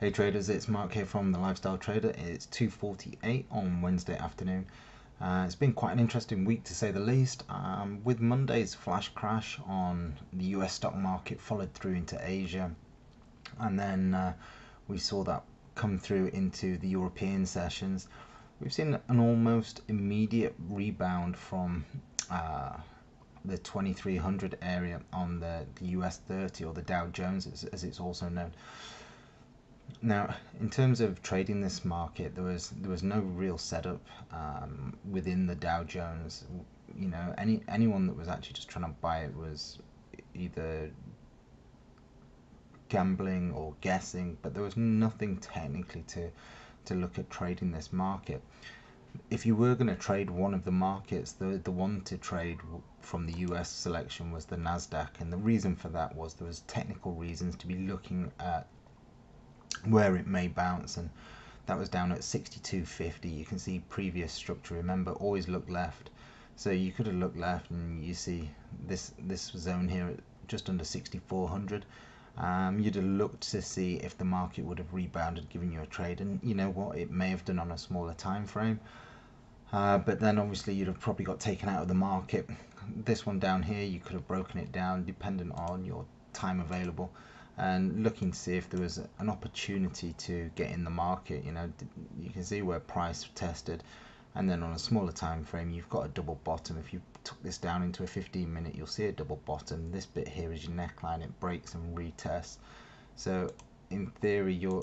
Hey traders, it's Mark here from the Lifestyle Trader. It's 2:48 on Wednesday afternoon. It's been quite an interesting week to say the least. With Monday's flash crash on the US stock market followed through into Asia, and then we saw that come through into the European sessions. We've seen an almost immediate rebound from the 2300 area on the US 30, or the Dow Jones as it's also known. Now, in terms of trading this market, there was no real setup within the Dow Jones. You know, anyone that was actually just trying to buy it was either gambling or guessing, but there was nothing technically to look at trading this market. If you were going to trade one of the markets, the one to trade from the US selection was the Nasdaq, and the reason for that was there was technical reasons to be looking at where it may bounce, and that was down at 62.50. You can see previous structure. Remember, always look left. So you could have looked left and you see this zone here at just under 6400. You'd have looked to see if the market would have rebounded, giving you a trade, and you know what, it may have done on a smaller time frame, but then obviously you'd have probably got taken out of the market. This one down here, you could have broken it down dependent on your time available, and looking to see if there was an opportunity to get in the market. You know, you can see where price tested, and then on a smaller time frame you've got a double bottom. If you took this down into a 15-minute, you'll see a double bottom. This bit here is your neckline. It breaks and retests. So in theory, your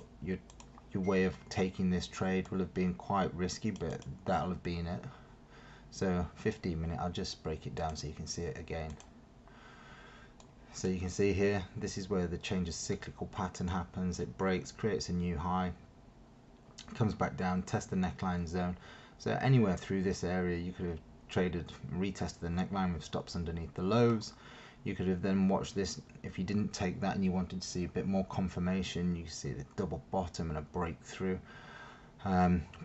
way of taking this trade will have been quite risky, but that'll have been it. So 15-minute, I'll just break it down so you can see it again. So you can see here, this is where the change of cyclical pattern happens. It breaks, creates a new high, comes back down, tests the neckline zone. So anywhere through this area you could have traded, retested the neckline with stops underneath the lows. You could have then watched this. If you didn't take that and you wanted to see a bit more confirmation, you can see the double bottom and a breakthrough.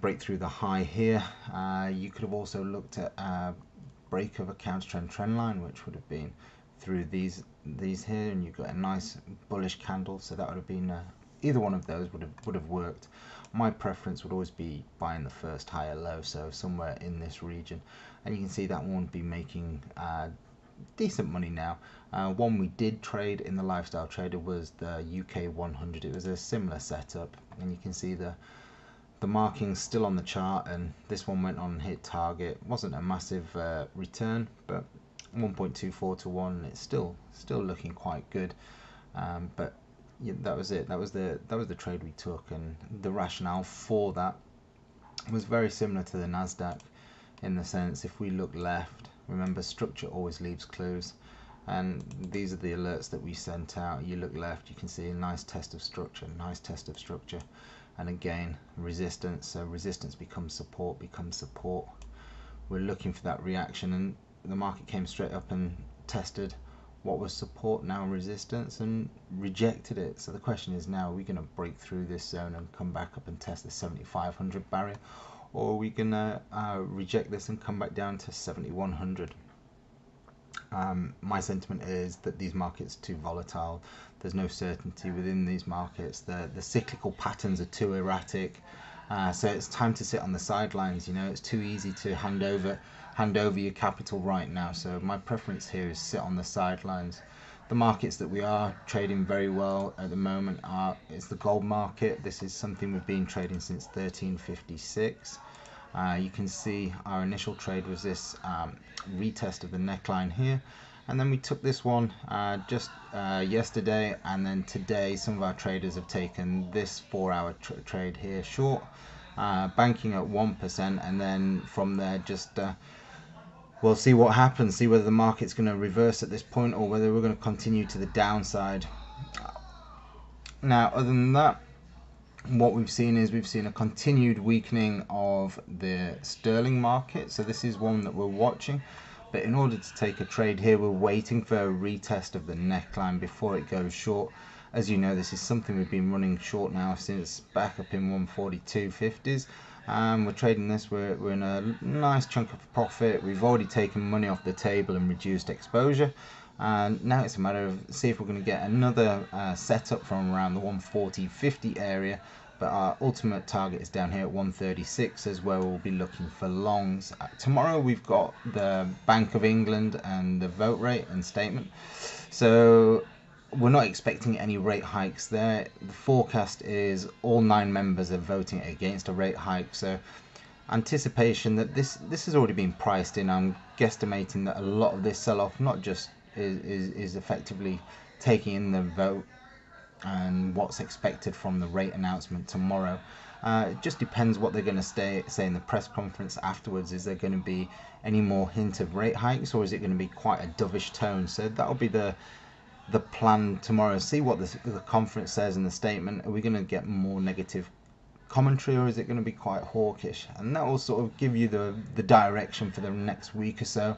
Break through the high here. You could have also looked at a break of a counter trend line, which would have been through these here, and you've got a nice bullish candle. So that would have been either one of those would have worked. My preference would always be buying the first higher low, so somewhere in this region, and you can see that one would be making decent money now. One we did trade in the Lifestyle Trader was the UK 100. It was a similar setup, and you can see the markings still on the chart, and this one went on and hit target. Wasn't a massive return, but 1.24 to 1. It's still looking quite good. But yeah, that was it. That was the trade we took, and the rationale for that was very similar to the Nasdaq, in the sense, if we look left, remember, structure always leaves clues, and these are the alerts that we sent out. You look left, you can see a nice test of structure, and again resistance. So resistance becomes support, We're looking for that reaction, and the market came straight up and tested what was support, now resistance, and rejected it. So the question is now, are we going to break through this zone and come back up and test the 7500 barrier, or are we going to reject this and come back down to 7100? My sentiment is that these markets are too volatile. There's no certainty within these markets. The cyclical patterns are too erratic. So it's time to sit on the sidelines. You know, it's too easy to hand over your capital right now. So my preference here is sit on the sidelines. The markets that we are trading very well at the moment is the gold market. This is something we've been trading since 1356. You can see our initial trade was this retest of the neckline here, and then we took this one just yesterday, and then today some of our traders have taken this 4-hour trade here short, banking at 1%, and then from there just we'll see what happens, see whether the market's going to reverse at this point or whether we're going to continue to the downside. Now, other than that, what we've seen a continued weakening of the sterling market. So this is one that we're watching, but in order to take a trade here, we're waiting for a retest of the neckline before it goes short. As you know, this is something we've been running short now since back up in 142.50s. We're trading this, we're in a nice chunk of profit. We've already taken money off the table and reduced exposure. And now it's a matter of see if we're going to get another setup from around the 140.50 area. But our ultimate target is down here at 136, as where we'll be looking for longs. Tomorrow we've got the Bank of England and the vote rate and statement. So we're not expecting any rate hikes there. The forecast is all 9 members are voting against a rate hike. So anticipation that this has already been priced in. I'm guesstimating that a lot of this sell-off not just is effectively taking in the vote and what's expected from the rate announcement tomorrow. It just depends what they're going to say in the press conference afterwards. Is there going to be any more hint of rate hikes, or is it going to be quite a dovish tone? So that'll be the plan tomorrow. See what the conference says in the statement. Are we going to get more negative commentary, or is it going to be quite hawkish? And that will sort of give you the direction for the next week or so.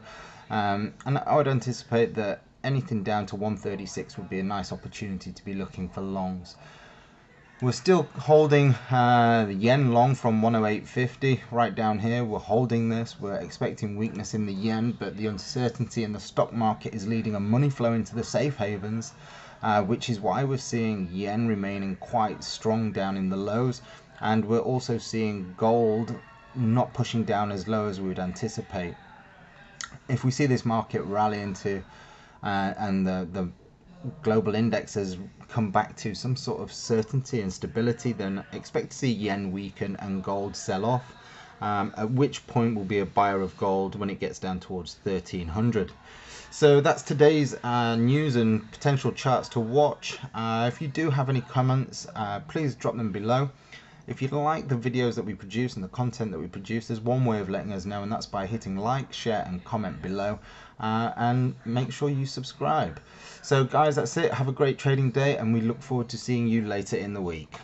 And I would anticipate that anything down to 136 would be a nice opportunity to be looking for longs. We're still holding the yen long from 108.50 right down here. We're holding this. We're expecting weakness in the yen, but the uncertainty in the stock market is leading a money flow into the safe havens, which is why we're seeing yen remaining quite strong down in the lows. And we're also seeing gold not pushing down as low as we would anticipate. If we see this market rally into and the global indexes come back to some sort of certainty and stability, then expect to see yen weaken and gold sell off, at which point we'll be a buyer of gold when it gets down towards 1300. So that's today's news and potential charts to watch. If you do have any comments, please drop them below. If you like the videos that we produce and the content that we produce, there's one way of letting us know, and that's by hitting like, share and comment below, and make sure you subscribe. So guys, that's it. Have a great trading day, and we look forward to seeing you later in the week.